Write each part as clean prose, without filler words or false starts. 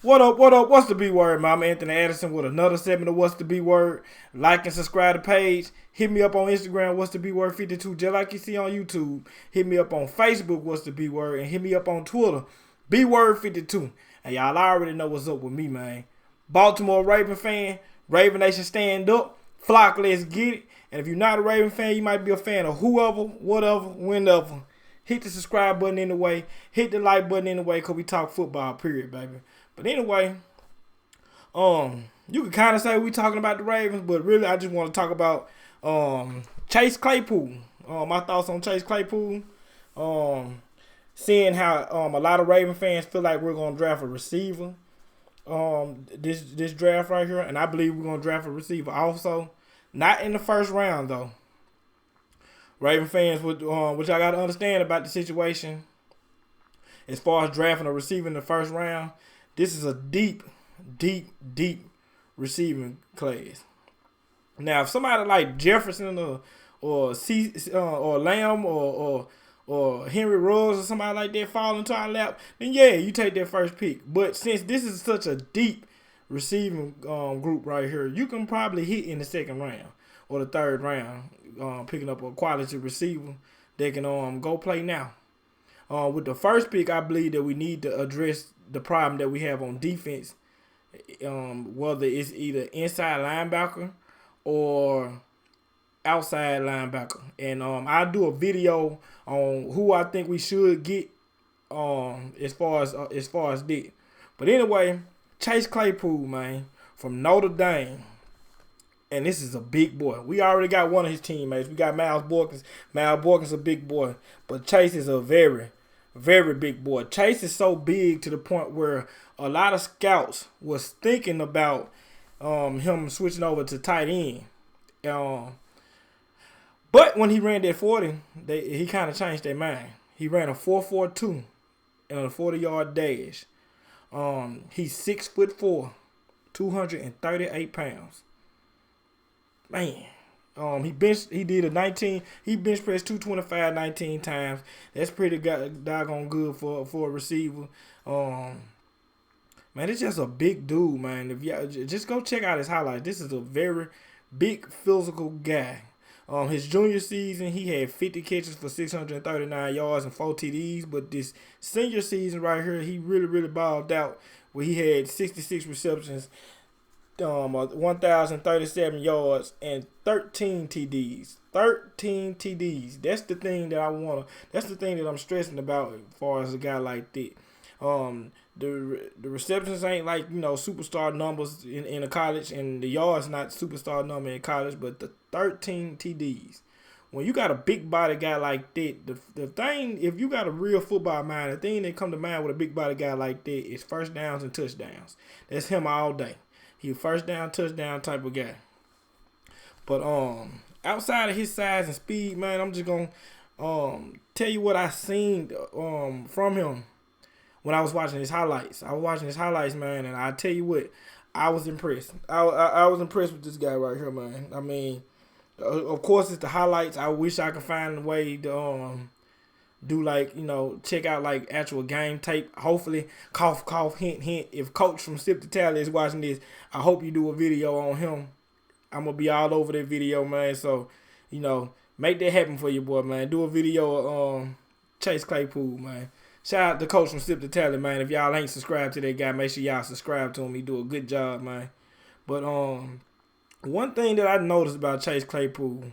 What up, what up, what's the B word, man? I'm Anthony Addison with another segment of What's the B word. Like and subscribe to the page. Hit me up on Instagram, What's the B word 52, just like you see on YouTube. Hit me up on Facebook, What's the B word, and hit me up on Twitter, B word 52. And y'all already know what's up with me, man. Baltimore Raven fan, Raven Nation stand up. Flock, let's get it. And if you're not a Raven fan, you might be a fan of whoever, whatever, whenever. Hit the subscribe button anyway. Hit the like button anyway, because we talk football, period, baby. But anyway, you can kind of say we talking about the Ravens, but really I just want to talk about Chase Claypool. My thoughts on Chase Claypool. Seeing how a lot of Raven fans feel like we're gonna draft a receiver. This draft right here, and I believe we're gonna draft a receiver also. Not in the first round though. Raven fans, which I gotta understand about the situation as far as drafting a receiver in the first round. This is a deep receiving class. Now, if somebody like Jefferson or Lamb or Henry Ruggs or somebody like that fall into our lap, then yeah, you take that first pick. But since this is such a deep receiving group right here, you can probably hit in the second round or the third round, picking up a quality receiver that can go play now. With the first pick, I believe that we need to address the problem that we have on defense, whether it's either inside linebacker or outside linebacker. And I'll do a video on who I think we should get as far as that. But anyway, Chase Claypool, man, from Notre Dame. And this is a big boy. We already got one of his teammates. We got Miles Boykins. Miles Boykins a big boy. But Chase is a very big boy. Chase is so big to the point where a lot of scouts was thinking about him switching over to tight end. But when he ran that 40, he kind of changed their mind. He ran a 4.42 and a 40-yard dash. He's 6'4", 238 pounds. Man. He bench pressed 225 19 times. That's pretty doggone good for a receiver. Man, it's just a big dude, man. If y'all just go check out his highlights. This is a very big physical guy. His junior season, he had 50 catches for 639 yards and 4 TDs. But this senior season right here, he really balled out where he had 66 receptions, 1,037 yards and 13 TDs. 13 TDs. That's the thing that that's the thing that I'm stressing about as far as a guy like that. The receptions ain't like, superstar numbers in a college, and the yards not superstar number in college, but the 13 TDs. When you got a big body guy like that, the thing, if you got a real football mind, the thing that come to mind with a big body guy like that is first downs and touchdowns. That's him all day. He a first down, touchdown type of guy. But outside of his size and speed, man, I'm just gonna tell you what I seen from him when I was watching his highlights. I was watching his highlights, man, and I tell you what, I was impressed. I was impressed with this guy right here, man. I mean, of course, it's the highlights. I wish I could find a way to do check out actual game tape. Hopefully, cough, cough, hint, hint. If Coach from Sip to Tally is watching this, I hope you do a video on him. I'm going to be all over that video, man. So, make that happen for your boy, man. Do a video of Chase Claypool, man. Shout out to Coach from Sip to Tally, man. If y'all ain't subscribed to that guy, make sure y'all subscribe to him. He do a good job, man. But one thing that I noticed about Chase Claypool,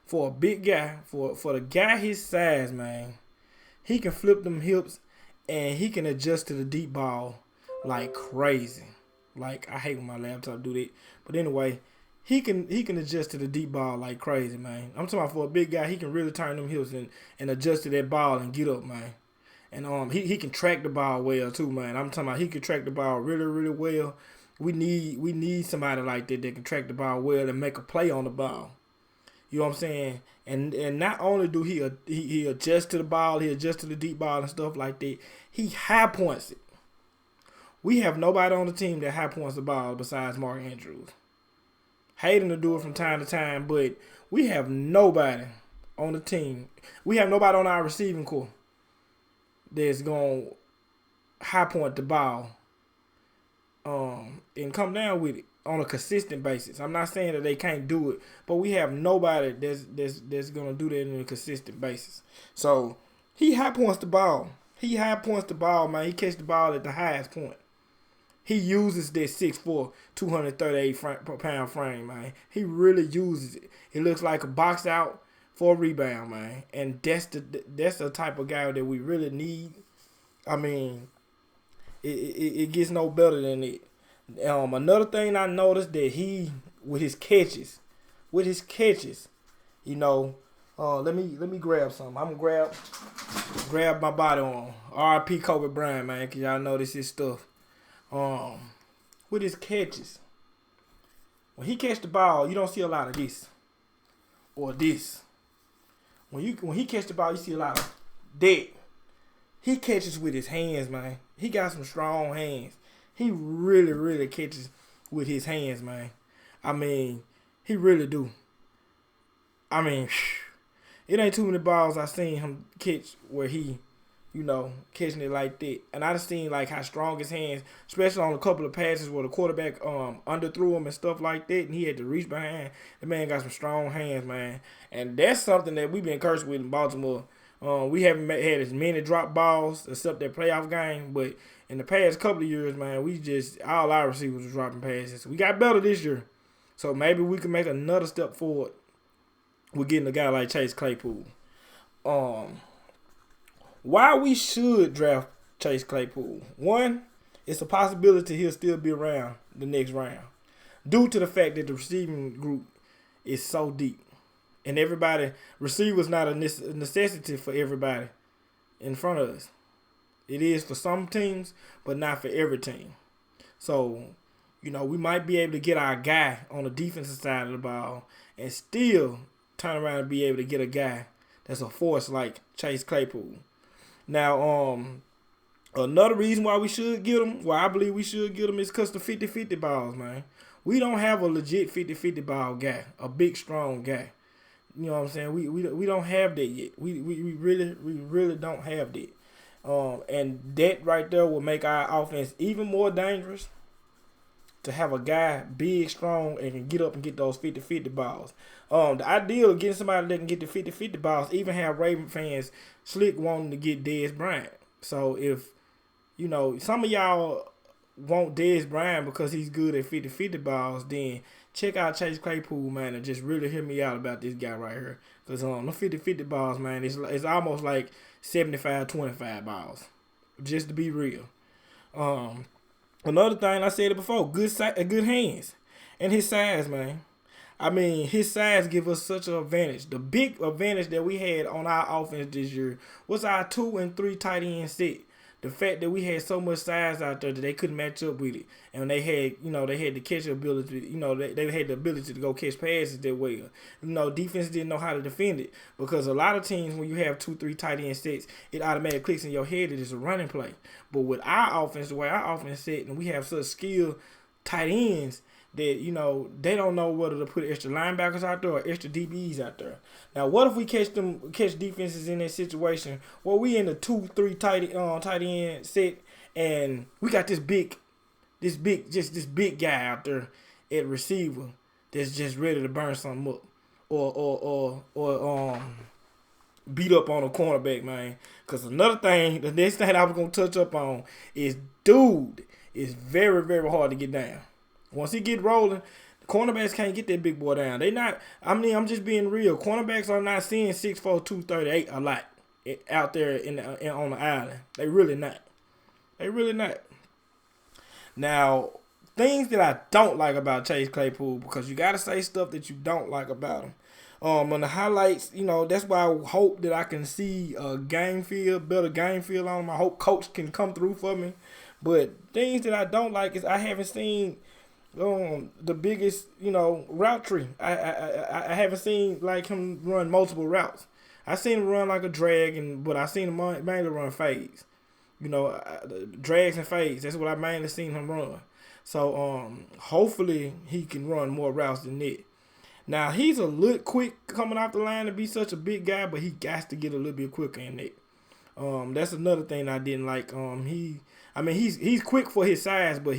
for a big guy, for the guy his size, man, he can flip them hips and he can adjust to the deep ball like crazy. Like, I hate when my laptop do that. But anyway, he can adjust to the deep ball like crazy, man. I'm talking about for a big guy, he can really turn them hips and adjust to that ball and get up, man. And he can track the ball well too, man. I'm talking about he can track the ball really well. We need somebody like that can track the ball well and make a play on the ball. You know what I'm saying? And not only do he adjust to the ball, he adjusts to the deep ball and stuff like that, he high points it. We have nobody on the team that high points the ball besides Mark Andrews. Hating to do it from time to time, but we have nobody on the team. We have nobody on our receiving core that's going to high point the ball and come down with it on a consistent basis. I'm not saying that they can't do it, but we have nobody that's gonna do that on a consistent basis. So he high points the ball. He high points the ball, man. He catch the ball at the highest point. He uses that 6'4", 238-pound frame, man. He really uses it. It looks like a box out for a rebound, man. And that's the type of guy that we really need. I mean, it gets no better than it. Another thing I noticed that he with his catches, you know, let me grab something. I'm gonna grab my body on. R.I.P. Kobe Bryant, man, cause y'all know this is stuff. With his catches, when he catch the ball, you don't see a lot of this or this. When he catch the ball, you see a lot of that. He catches with his hands, man. He got some strong hands. He really, really catches with his hands, man. I mean, he really do. I mean, it ain't too many balls I seen him catch where he, catching it like that. And I just seen like how strong his hands, especially on a couple of passes where the quarterback underthrew him and stuff like that, and he had to reach behind. The man got some strong hands, man. And that's something that we've been cursed with in Baltimore. We haven't had as many drop balls except that playoff game, but in the past couple of years, man, all our receivers were dropping passes. We got better this year, so maybe we can make another step forward with getting a guy like Chase Claypool. Why we should draft Chase Claypool? One, it's a possibility he'll still be around the next round due to the fact that the receiving group is so deep. And receiver's not a necessity for everybody in front of us. It is for some teams, but not for every team. So, we might be able to get our guy on the defensive side of the ball and still turn around and be able to get a guy that's a force like Chase Claypool. Now, another reason why we should get him, why I believe we should get him, is because the 50-50 balls, man. We don't have a legit 50-50 ball guy, a big, strong guy. You know what I'm saying? We don't have that yet. We really don't have that. And that right there will make our offense even more dangerous, to have a guy big, strong, and can get up and get those 50-50 balls. The ideal of getting somebody that can get the 50-50 balls, even have Raven fans slick wanting to get Dez Bryant. So if, some of y'all want Dez Bryant because he's good at 50-50 balls, then check out Chase Claypool, man, and just really hear me out about this guy right here. Because the 50-50 balls, man, it's almost like 75-25 balls, just to be real. Another thing, I said it before, good hands. And his size, man. I mean, his size give us such an advantage. The big advantage that we had on our offense this year was our 2 and 3 tight end set. The fact that we had so much size out there that they couldn't match up with it. And they had, they had the catch ability, they had the ability to go catch passes that well. Defense didn't know how to defend it. Because a lot of teams, when you have 2-3 tight end sets, it automatically clicks in your head that it's a running play. But with our offense, the way our offense set, and we have such skilled tight ends, that, they don't know whether to put extra linebackers out there or extra DBs out there. Now, what if we catch defenses in that situation where we in the 2-3 tight end set, and we got this big guy out there at receiver that's just ready to burn something up, or beat up on a cornerback, man. Because another thing, the next thing I was gonna touch up on is, dude, it's very, very hard to get down. Once he get rolling, the cornerbacks can't get that big boy down. I'm just being real. Cornerbacks are not seeing 6'4", 238 a lot out there on the island. They really not. Now, things that I don't like about Chase Claypool, because you got to say stuff that you don't like about him. On the highlights, that's why I hope that I can see a better game feel on him. I hope coach can come through for me. But things that I don't like is I haven't seen the biggest, route tree. I haven't seen like him run multiple routes. I seen him run like a drag, but I seen him mainly run fades. Drags and fades. That's what I mainly seen him run. So hopefully he can run more routes than that. Now he's a little quick coming off the line to be such a big guy, but he got to get a little bit quicker in that. That's another thing I didn't like. He's quick for his size, but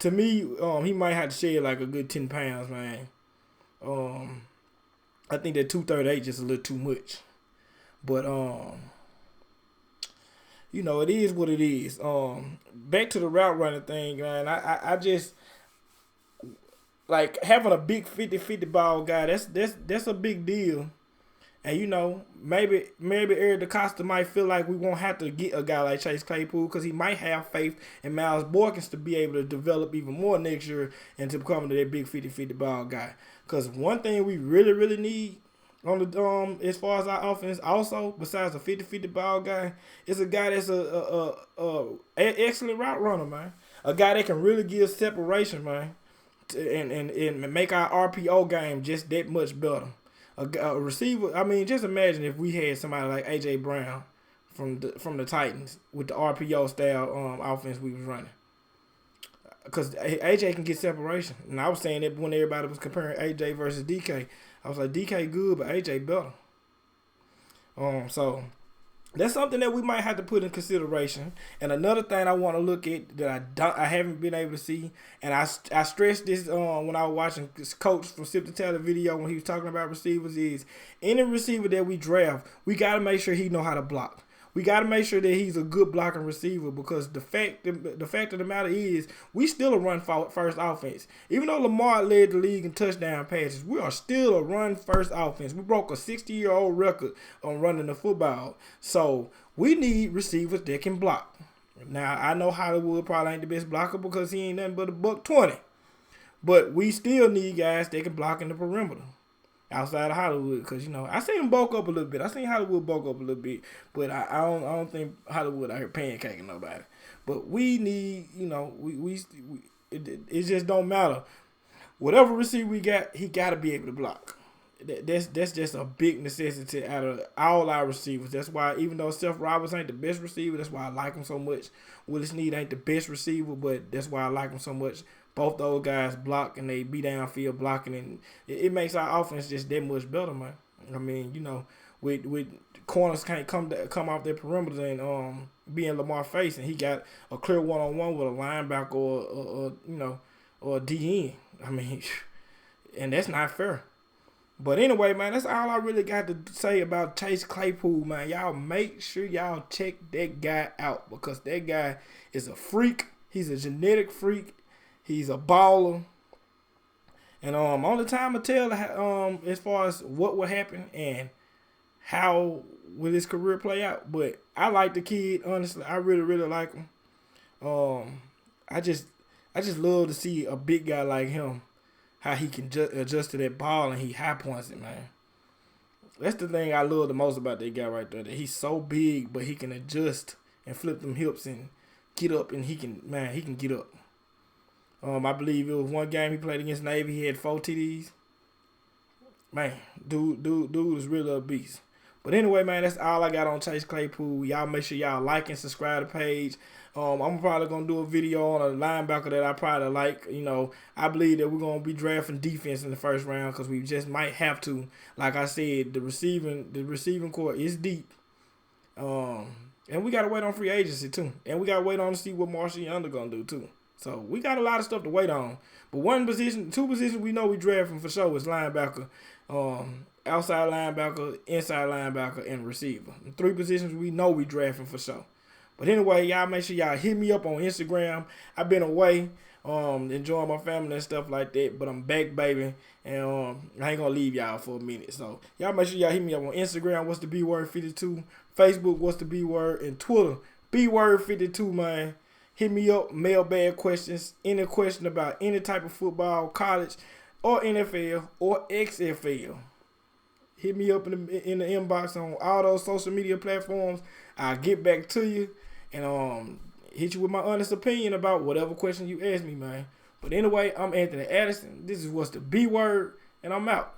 to me, he might have to shed like a good 10 pounds, man. I think that 238 just a little too much. But it is what it is. Back to the route running thing, man. I just like having a big 50-50 ball guy. That's a big deal. And maybe Eric DeCosta might feel like we won't have to get a guy like Chase Claypool because he might have faith in Miles Boykins to be able to develop even more next year and to become that big 50-50 ball guy. Because one thing we really, really need on the as far as our offense, also besides a 50-50 ball guy, is a guy that's a excellent route runner, man. A guy that can really give separation, man, and make our RPO game just that much better. A receiver, I mean, just imagine if we had somebody like A.J. Brown from the Titans with the RPO style offense we was running. Because A.J. can get separation. And I was saying that when everybody was comparing A.J. versus D.K. I was like, D.K. good, but A.J. better. So that's something that we might have to put in consideration. And another thing I want to look at that I haven't been able to see, and I stressed this when I was watching this Coach from Sip to Taylor video when he was talking about receivers, is any receiver that we draft, we got to make sure he know how to block. We got to make sure that he's a good blocking receiver, because the fact of the matter is we still a run first offense. Even though Lamar led the league in touchdown passes, we are still a run first offense. We broke a 60-year-old record on running the football. So we need receivers that can block. Now, I know Hollywood probably ain't the best blocker because he ain't nothing but a $120. But we still need guys that can block in the perimeter outside of Hollywood, because I seen him bulk up a little bit. I seen Hollywood bulk up a little bit, but I don't think Hollywood out here pancaking nobody. But we need, it just don't matter. Whatever receiver we got, he got to be able to block. That's just a big necessity out of all our receivers. That's why, even though Seth Roberts ain't the best receiver, that's why I like him so much. Willis Snead ain't the best receiver, but that's why I like him so much. Both those guys block, and they be downfield blocking, and it makes our offense just that much better, man. I mean, with corners can't come off their perimeter and be in Lamar's face, and he got a clear one-on-one with a linebacker or a DN. I mean, and that's not fair. But anyway, man, that's all I really got to say about Chase Claypool, man. Y'all make sure y'all check that guy out, because that guy is a freak. He's a genetic freak. He's a baller. And only time will tell as far as what will happen and how will his career play out. But I like the kid, honestly. I really, really like him. I just love to see a big guy like him, how he can adjust to that ball and he high points it, man. That's the thing I love the most about that guy right there. That he's so big, but he can adjust and flip them hips and get up, and he can get up. I believe it was one game he played against Navy. He had 4 TDs. Man, dude was really a beast. But anyway, man, that's all I got on Chase Claypool. Y'all make sure y'all like and subscribe to the page. I'm probably going to do a video on a linebacker that I probably like. I believe that we're going to be drafting defense in the first round, because we just might have to. Like I said, the receiving core is deep. And we got to wait on free agency, too. And we got to wait on to see what Marshall Yonder going to do, too. So we got a lot of stuff to wait on. But two positions we know we drafting for sure is linebacker, outside linebacker, inside linebacker, and receiver. The 3 positions we know we drafting for sure. But anyway, y'all make sure y'all hit me up on Instagram. I've been away, enjoying my family and stuff like that, but I'm back, baby, and I ain't gonna leave y'all for a minute. So y'all make sure y'all hit me up on Instagram, what's the B word 52, Facebook, what's the B word, and Twitter, B word 52, man. Hit me up, mailbag questions, any question about any type of football, college, or NFL, or XFL. Hit me up in the inbox on all those social media platforms. I'll get back to you and hit you with my honest opinion about whatever question you ask me, man. But anyway, I'm Anthony Addison. This is What's the B Word, and I'm out.